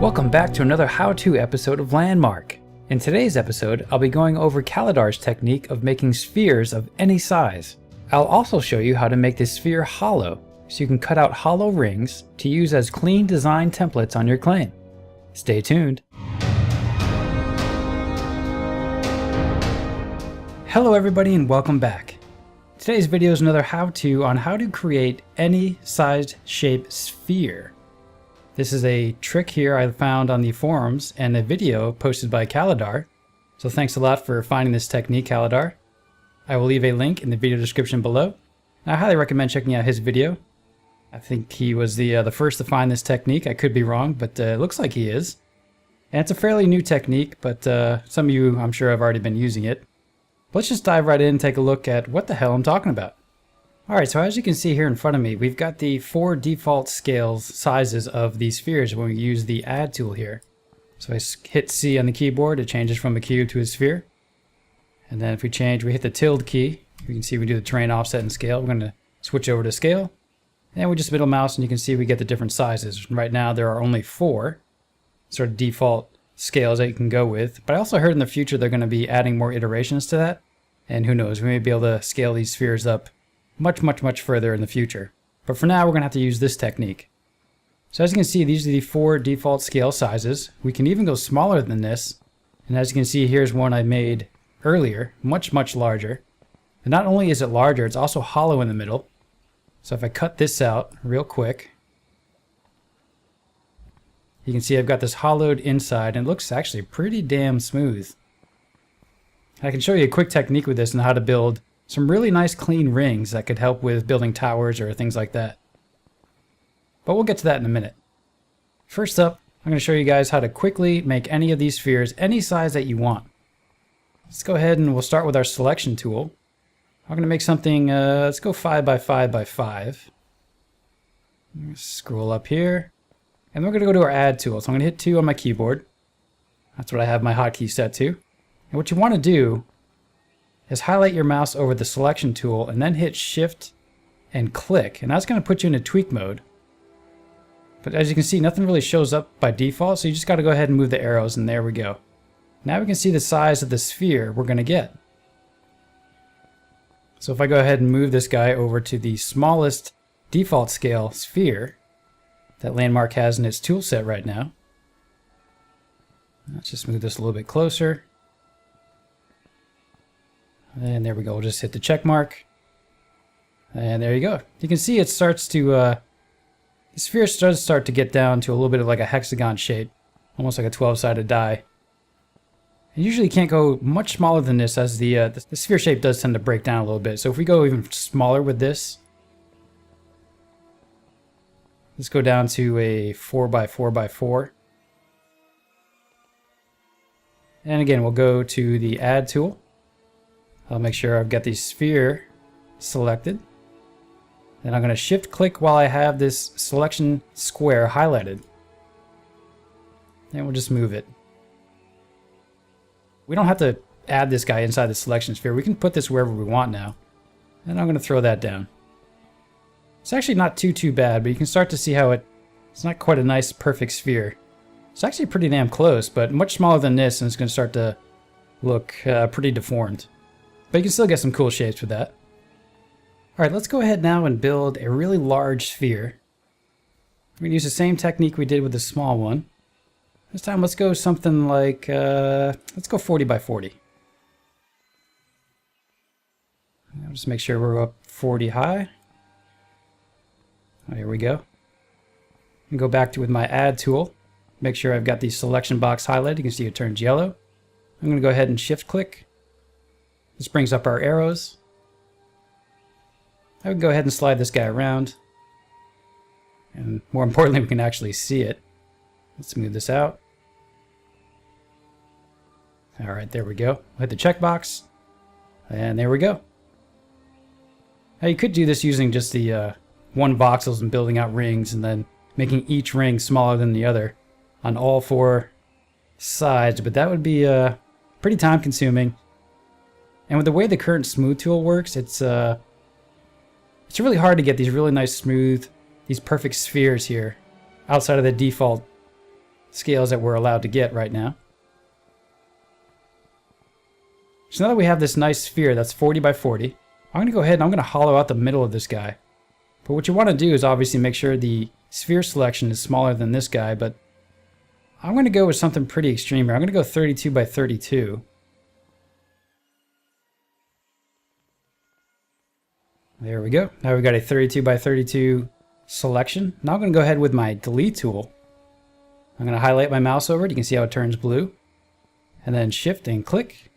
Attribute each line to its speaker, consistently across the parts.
Speaker 1: Welcome back to another how-to episode of Landmark. In today's episode, I'll be going over Kaladar's technique of making spheres of any size. I'll also show you how to make this sphere hollow, so you can cut out hollow rings to use as clean design templates on your claim. Stay tuned. Hello everybody and welcome back. Today's video is another how-to on how to create any sized shape sphere. This is a trick here I found on the forums and a video posted by Kaladar. So thanks a lot for finding this technique, Kaladar. I will leave a link in the video description below. I highly recommend checking out his video. I think he was the first to find this technique. I could be wrong, but it looks like he is. And it's a fairly new technique, but some of you I'm sure have already been using it. Let's just dive right in and take a look at what the hell I'm talking about. Alright, so as you can see here in front of me, we've got the 4 default sizes of these spheres when we use the add tool here. So I hit C on the keyboard, it changes from a cube to a sphere. And then if we hit the tilde key, you can see we do the terrain offset and scale. We're going to switch over to scale. And we just middle mouse and you can see we get the different sizes. Right now there are only 4 sort of default scales that you can go with. But I also heard in the future they're going to be adding more iterations to that. And who knows, we may be able to scale these spheres up much further in the future. But for now, we're going to have to use this technique. So as you can see, these are the 4 default scale sizes. We can even go smaller than this. And as you can see, here's one I made earlier, much larger. And not only is it larger, it's also hollow in the middle. So if I cut this out real quick, you can see I've got this hollowed inside and it looks actually pretty damn smooth. I can show you a quick technique with this and how to build some really nice clean rings that could help with building towers or things like that. But we'll get to that in a minute. First up, I'm going to show you guys how to quickly make any of these spheres any size that you want. Let's go ahead and we'll start with our selection tool. I'm going to make something, let's go 5 by 5 by 5. Scroll up here. And we're going to go to our add tool. So I'm going to hit 2 on my keyboard. That's what I have my hotkey set to. And what you want to do is highlight your mouse over the selection tool and then hit shift and click, and that's going to put you into tweak mode. But as you can see, nothing really shows up by default, so you just got to go ahead and move the arrows, and there we go. Now we can see the size of the sphere we're going to get. So if I go ahead and move this guy over to the smallest default scale sphere that Landmark has in its tool set right now. Let's just move this a little bit closer. And there we go, we'll just hit the check mark. And there you go. You can see it starts to, the sphere does start to get down to a little bit of like a hexagon shape. Almost like a 12-sided die. You usually can't go much smaller than this as the sphere shape does tend to break down a little bit. So if we go even smaller with this, let's go down to a 4 by 4 by 4. And again, we'll go to the add tool. I'll make sure I've got the sphere selected. Then I'm going to shift click while I have this selection square highlighted. And we'll just move it. We don't have to add this guy inside the selection sphere. We can put this wherever we want now. And I'm going to throw that down. It's actually not too bad, but you can start to see how it's not quite a nice perfect sphere. It's actually pretty damn close, but much smaller than this, and it's going to start to look pretty deformed. But you can still get some cool shapes with that. Alright, let's go ahead now and build a really large sphere. We're going to use the same technique we did with the small one. This time let's go something like, let's go 40 by 40. I'll just make sure we're up 40 high. Oh, here we go. And go back to with my add tool. Make sure I've got the selection box highlighted. You can see it turns yellow. I'm going to go ahead and shift click. This brings up our arrows. I would go ahead and slide this guy around. And more importantly, we can actually see it. Let's move this out. Alright, there we go. We'll hit the checkbox. And there we go. Now you could do this using just the one voxels and building out rings and then making each ring smaller than the other on all 4 sides. But that would be pretty time consuming. And with the way the current smooth tool works, it's really hard to get these really nice smooth, these perfect spheres here outside of the default scales that we're allowed to get right now. So now that we have this nice sphere that's 40 by 40, I'm going to go ahead and I'm going to hollow out the middle of this guy. But what you want to do is obviously make sure the sphere selection is smaller than this guy, but I'm going to go with something pretty extreme here. I'm going to go 32 by 32. There we go. Now we've got a 32 by 32 selection. Now I'm going to go ahead with my delete tool. I'm going to highlight my mouse over it. You can see how it turns blue. And then shift and click.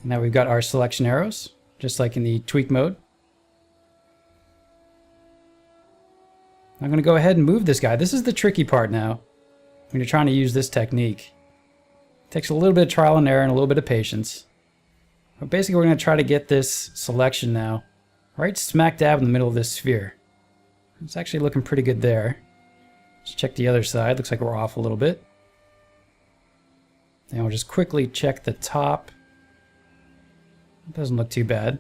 Speaker 1: Now we've got our selection arrows, just like in the tweak mode. I'm going to go ahead and move this guy. This is the tricky part now when you're trying to use this technique. It takes a little bit of trial and error and a little bit of patience. But basically we're going to try to get this selection now right smack dab in the middle of this sphere. It's actually looking pretty good there. Let's check the other side. Looks like we're off a little bit. And we'll just quickly check the top. It doesn't look too bad.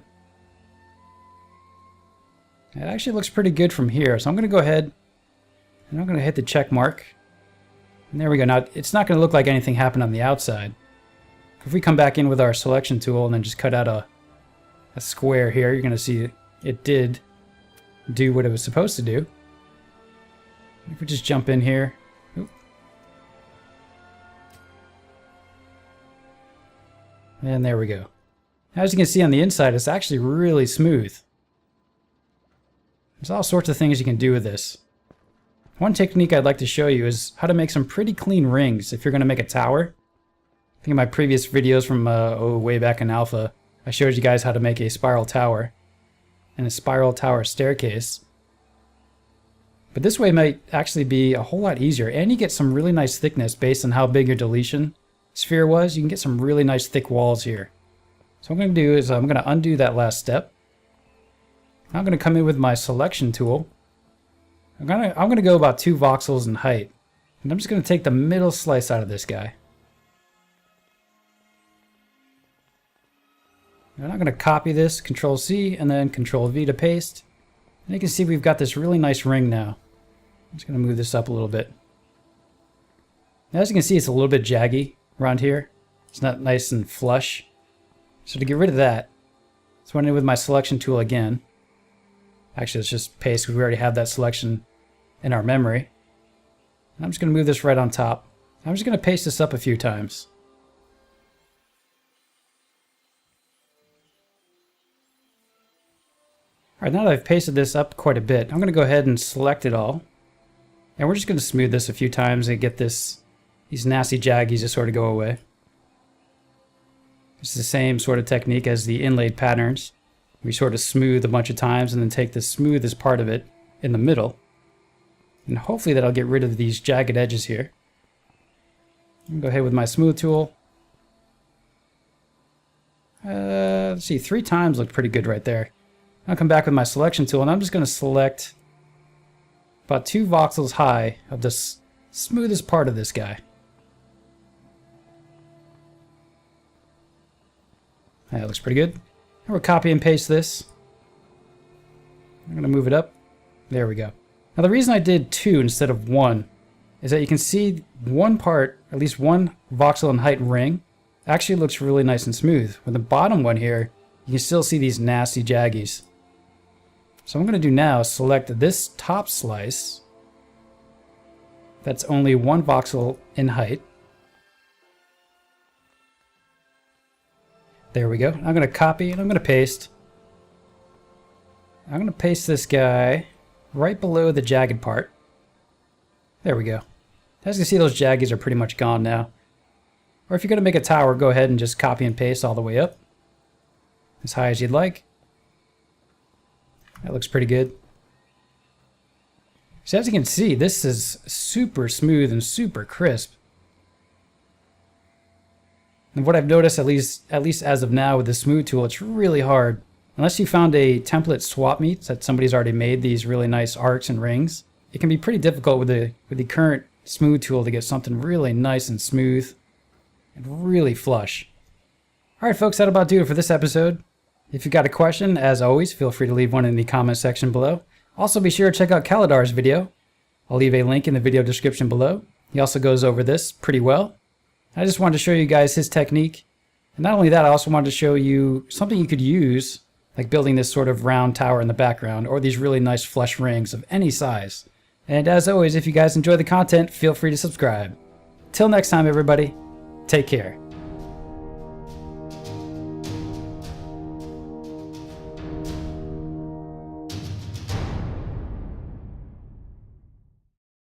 Speaker 1: It actually looks pretty good from here. So I'm going to go ahead and I'm going to hit the check mark. And there we go. Now it's not going to look like anything happened on the outside. If we come back in with our selection tool and then just cut out a square here, you're going to see it did do what it was supposed to do. If we just jump in here. Oop. And there we go. As you can see on the inside, it's actually really smooth. There's all sorts of things you can do with this. One technique I'd like to show you is how to make some pretty clean rings if you're going to make a tower. I think in my previous videos from way back in alpha, I showed you guys how to make a spiral tower and a spiral tower staircase. But this way might actually be a whole lot easier, and you get some really nice thickness based on how big your deletion sphere was. You can get some really nice thick walls here. So what I'm going to do is I'm going to undo that last step. I'm going to come in with my selection tool. I'm going to go about 2 voxels in height. And I'm just going to take the middle slice out of this guy. And I'm going to copy this, Control C, and then Control V to paste. And you can see we've got this really nice ring now. I'm just going to move this up a little bit. Now, as you can see, it's a little bit jaggy around here. It's not nice and flush. So to get rid of that, let's run in with my selection tool again. Actually, let's just paste because we already have that selection in our memory. And I'm just going to move this right on top. I'm just going to paste this up a few times. Alright, now that I've pasted this up quite a bit, I'm going to go ahead and select it all. And we're just going to smooth this a few times and get these nasty jaggies to sort of go away. It's the same sort of technique as the inlaid patterns. We sort of smooth a bunch of times and then take the smoothest part of it in the middle. And hopefully that'll get rid of these jagged edges here. I'm going to go ahead with my smooth tool. Let's see, 3 times looked pretty good right there. I'll come back with my selection tool and I'm just going to select about 2 voxels high of the smoothest part of this guy. That looks pretty good. And we'll copy and paste this. I'm going to move it up. There we go. Now the reason I did 2 instead of 1 is that you can see one part, at least one voxel in height ring, actually looks really nice and smooth. With the bottom one here, you can still see these nasty jaggies. So what I'm going to do now is select this top slice that's only 1 voxel in height. There we go. I'm going to copy and I'm going to paste. I'm going to paste this guy right below the jagged part. There we go. As you can see, those jaggies are pretty much gone now. Or if you're going to make a tower, go ahead and just copy and paste all the way up. As high as you'd like. That looks pretty good. So as you can see, this is super smooth and super crisp. And what I've noticed, at least as of now with the smooth tool, it's really hard. Unless you found a template swap meet that somebody's already made these really nice arcs and rings, it can be pretty difficult with the current smooth tool to get something really nice and smooth and really flush. Alright folks, that'll about do it for this episode. If you've got a question, as always, feel free to leave one in the comment section below. Also be sure to check out Kaladar's video. I'll leave a link in the video description below. He also goes over this pretty well. I just wanted to show you guys his technique. And not only that, I also wanted to show you something you could use, like building this sort of round tower in the background, or these really nice flush rings of any size. And as always, if you guys enjoy the content, feel free to subscribe. Till next time, everybody, take care.